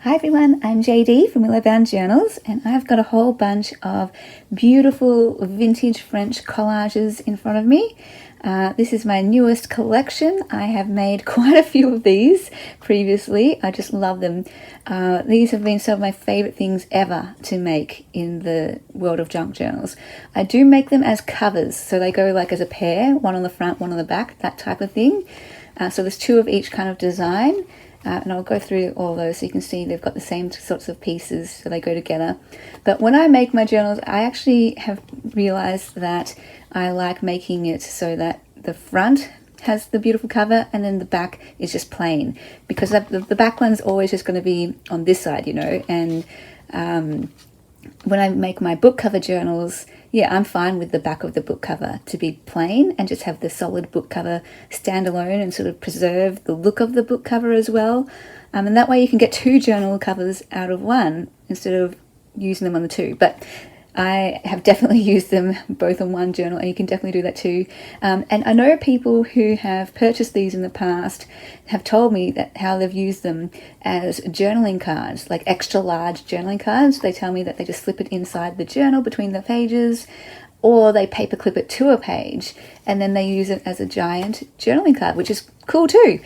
Hi everyone, I'm JD from Willowbound Journals, and I've got a whole bunch of beautiful vintage French collages in front of me. This is my newest collection. I have made quite a few of these previously. I just love them. These have been some of my favorite things ever to make in the world of junk journals. I do make them as covers, so they go like as a pair, one on the front, one on the back, that type of thing. So there's two of each kind of design. And I'll go through all those so you can see they've got the same sorts of pieces, so they go together. But when I make my journals, I actually have realized that I like making it so that the front has the beautiful cover and then the back is just plain, because the back one's always just going to be on this side, you know. And when I make my book cover journals, yeah, I'm fine with the back of the book cover to be plain and just have the solid book cover stand alone and sort of preserve the look of the book cover as well. And that way you can get two journal covers out of one instead of using them on the two. But I have definitely used them both on one journal, and you can definitely do that too. And I know people who have purchased these in the past have told me that how they've used them as journaling cards, like extra large journaling cards. They tell me that they just slip it inside the journal between the pages, or they paperclip it to a page and then they use it as a giant journaling card, which is cool too.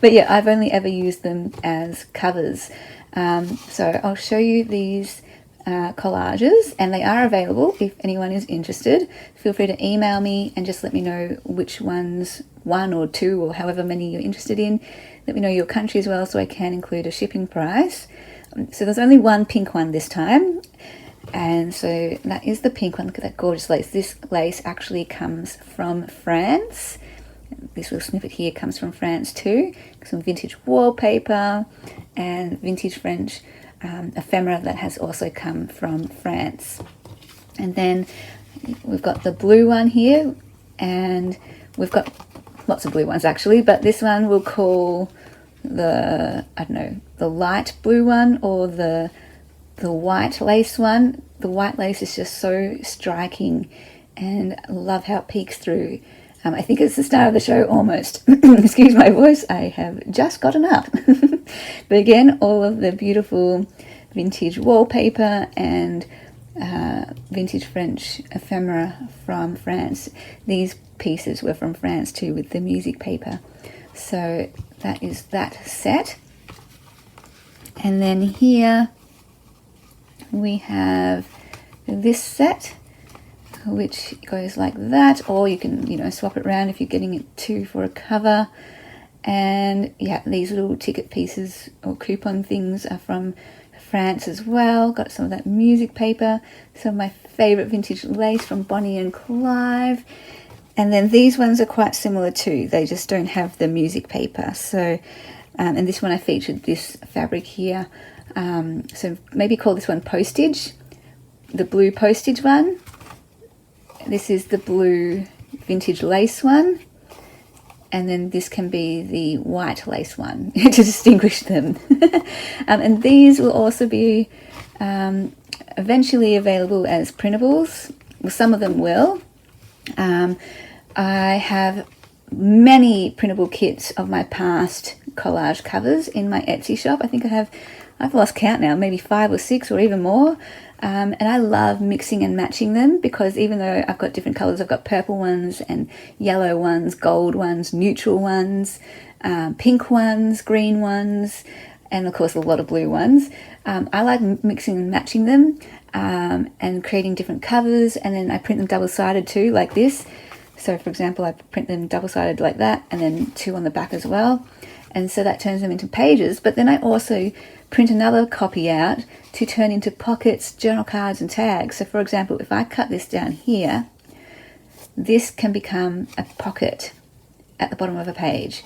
But yeah, I've only ever used them as covers. So I'll show you these collages, and they are available if anyone is interested. Feel free to email me and just let me know which ones, one or two or however many you're interested in. Let me know your country as well so I can include a shipping price. So there's only one pink one this time, and so that is the pink one. Look at that gorgeous lace. This lace actually comes from France. This little snippet here comes from France too. Some vintage wallpaper and vintage French ephemera that has also come from France. And then we've got the blue one here, and we've got lots of blue ones actually, but this one we'll call the, I don't know, the light blue one or the white lace one. The white lace is just so striking, and I love how it peeks through. I think it's the start of the show almost. Excuse my voice, I have just gotten up. But again, all of the beautiful vintage wallpaper and vintage French ephemera from France. These pieces were from France too, with the music paper. So that is that set. And then here we have this set, which goes like that, or you can, you know, swap it around if you're getting it two for a cover. And yeah, these little ticket pieces or coupon things are from France as well. Got some of that music paper, some of my favorite vintage lace from Bonnie and Clive. And then these ones are quite similar too, they just don't have the music paper. So and this one I featured this fabric here, so maybe call this one postage, the blue postage one. This is the blue vintage lace one, and then this can be the white lace one to distinguish them. And these will also be eventually available as printables. Well, some of them will. I have many printable kits of my past collage covers in my Etsy shop. I think I've lost count now, maybe 5 or 6 or even more. And I love mixing and matching them, because even though I've got different colours, I've got purple ones and yellow ones, gold ones, neutral ones, pink ones, green ones, and of course a lot of blue ones. I like mixing and matching them and creating different covers, and then I print them double-sided too, like this. So for example, I print them double-sided like that, and then 2 on the back as well. And so that turns them into pages, but then I also print another copy out to turn into pockets, journal cards and tags. So for example, if I cut this down here, this can become a pocket at the bottom of a page.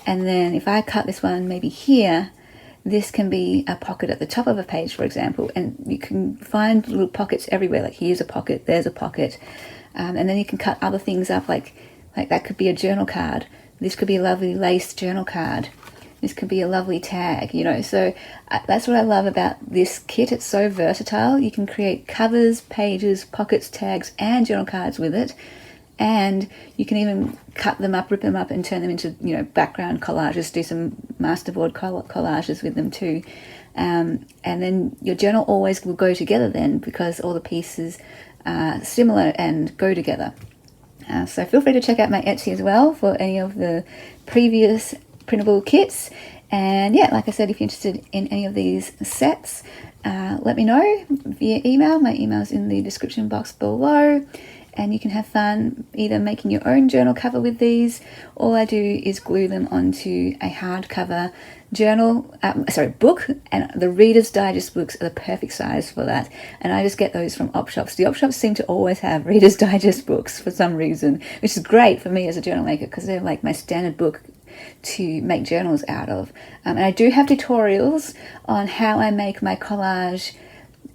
And then if I cut this one maybe here, this can be a pocket at the top of a page, for example. And you can find little pockets everywhere, like here's a pocket, there's a pocket. And then you can cut other things up, like that could be a journal card. This could be a lovely lace journal card. This could be a lovely tag, you know. So that's what I love about this kit. It's so versatile. You can create covers, pages, pockets, tags, and journal cards with it. and you can even cut them up, rip them up, and turn them into, you know, background collages. Do some masterboard collages with them too, and then your journal always will go together then, because all the pieces are similar and go together. So feel free to check out my Etsy as well for any of the previous printable kits. And yeah, like I said, if you're interested in any of these sets, let me know via email. My email is in the description box below, and you can have fun either making your own journal cover with these. All I do is glue them onto a hardcover book, and the Reader's Digest books are the perfect size for that, and I just get those from op shops. The op shops seem to always have Reader's Digest books for some reason, which is great for me as a journal maker, because they're like my standard book to make journals out of. And I do have tutorials on how I make my collage,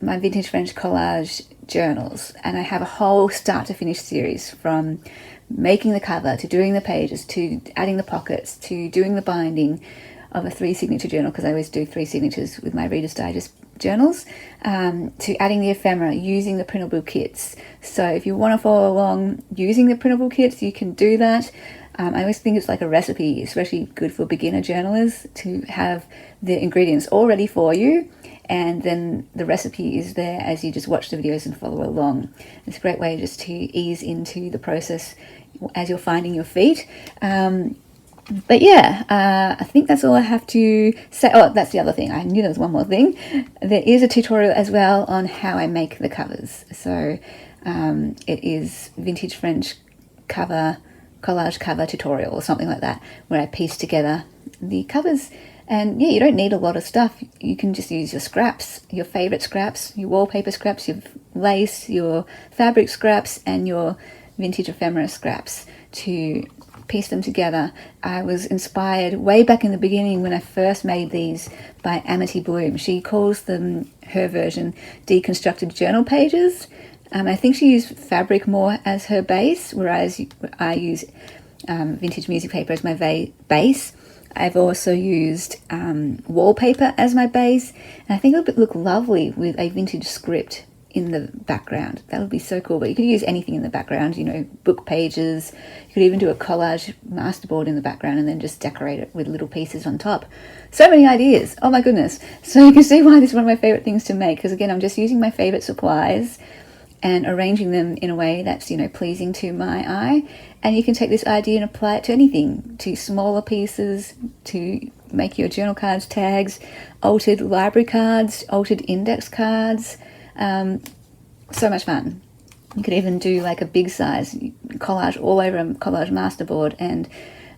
my vintage French collage journals, and I have a whole start to finish series, from making the cover to doing the pages to adding the pockets to doing the binding of a 3 signature journal, because I always do 3 signatures with my Reader's Digest journals, to adding the ephemera, using the printable kits. So if you want to follow along using the printable kits, you can do that. I always think it's like a recipe, especially good for beginner journalers, to have the ingredients all ready for you, and then the recipe is there as you just watch the videos and follow along. It's a great way just to ease into the process as you're finding your feet. But yeah, I think that's all I have to say. Oh, that's the other thing. I knew there was one more thing. There is a tutorial as well on how I make the covers. So it is Vintage French collage cover tutorial or something like that, where I piece together the covers. And yeah, you don't need a lot of stuff. You can just use your scraps, your favorite scraps, your wallpaper scraps, your lace, your fabric scraps, and your vintage ephemera scraps to piece them together. I was inspired way back in the beginning when I first made these by Amity Bloom. She calls them, her version, deconstructed journal pages. I think she used fabric more as her base, whereas I use vintage music paper as my base. I've also used wallpaper as my base, and I think it would look lovely with a vintage script in the background. That would be so cool. But you could use anything in the background, you know, book pages. You could even do a collage masterboard in the background and then just decorate it with little pieces on top. So many ideas. Oh my goodness. So you can see why this is one of my favorite things to make, because again, I'm just using my favorite supplies and arranging them in a way that's, you know, pleasing to my eye. And you can take this idea and apply it to anything, to smaller pieces, to make your journal cards, tags, altered library cards, altered index cards. So much fun. You could even do like a big size collage all over a collage masterboard and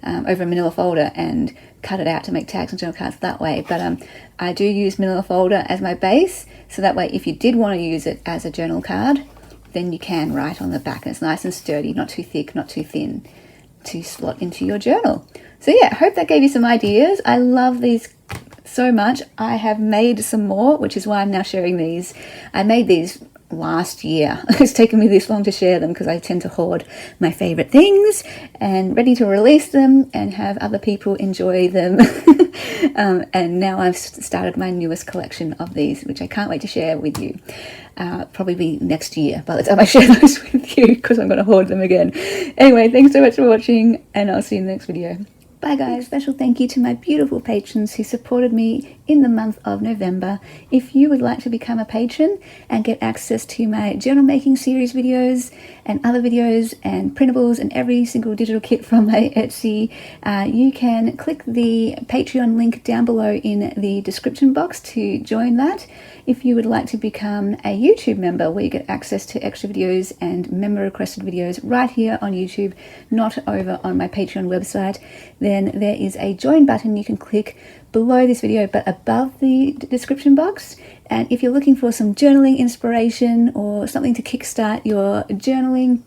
over a manila folder and cut it out to make tags and journal cards that way. But I do use manila folder as my base, so that way if you did want to use it as a journal card, then you can write on the back, and it's nice and sturdy, not too thick, not too thin, to slot into your journal. So yeah, I hope that gave you some ideas. I love these so much. I have made some more, which is why I'm now sharing these. I made these last year. It's taken me this long to share them because I tend to hoard my favorite things, and ready to release them and have other people enjoy them. And now I've started my newest collection of these, which I can't wait to share with you. Probably be next year by the time I share those with you, because I'm going to hoard them again. Anyway, thanks so much for watching, and I'll see you in the next video. Bye guys. Special thank you to my beautiful patrons who supported me in the month of November. If you would like to become a patron and get access to my journal making series videos and other videos and printables and every single digital kit from my Etsy, you can click the Patreon link down below in the description box to join that. If you would like to become a YouTube member where you get access to extra videos and member requested videos right here on YouTube, not over on my Patreon website, then there is a join button you can click below this video but above the description box. And if you're looking for some journaling inspiration or something to kickstart your journaling,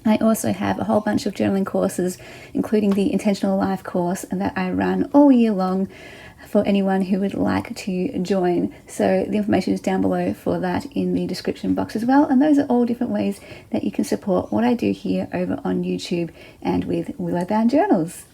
I also have a whole bunch of journaling courses, including the Intentional Life course, and that I run all year long for anyone who would like to join. So the information is down below for that in the description box as well. And those are all different ways that you can support what I do here over on YouTube and with Willow Bound Journals.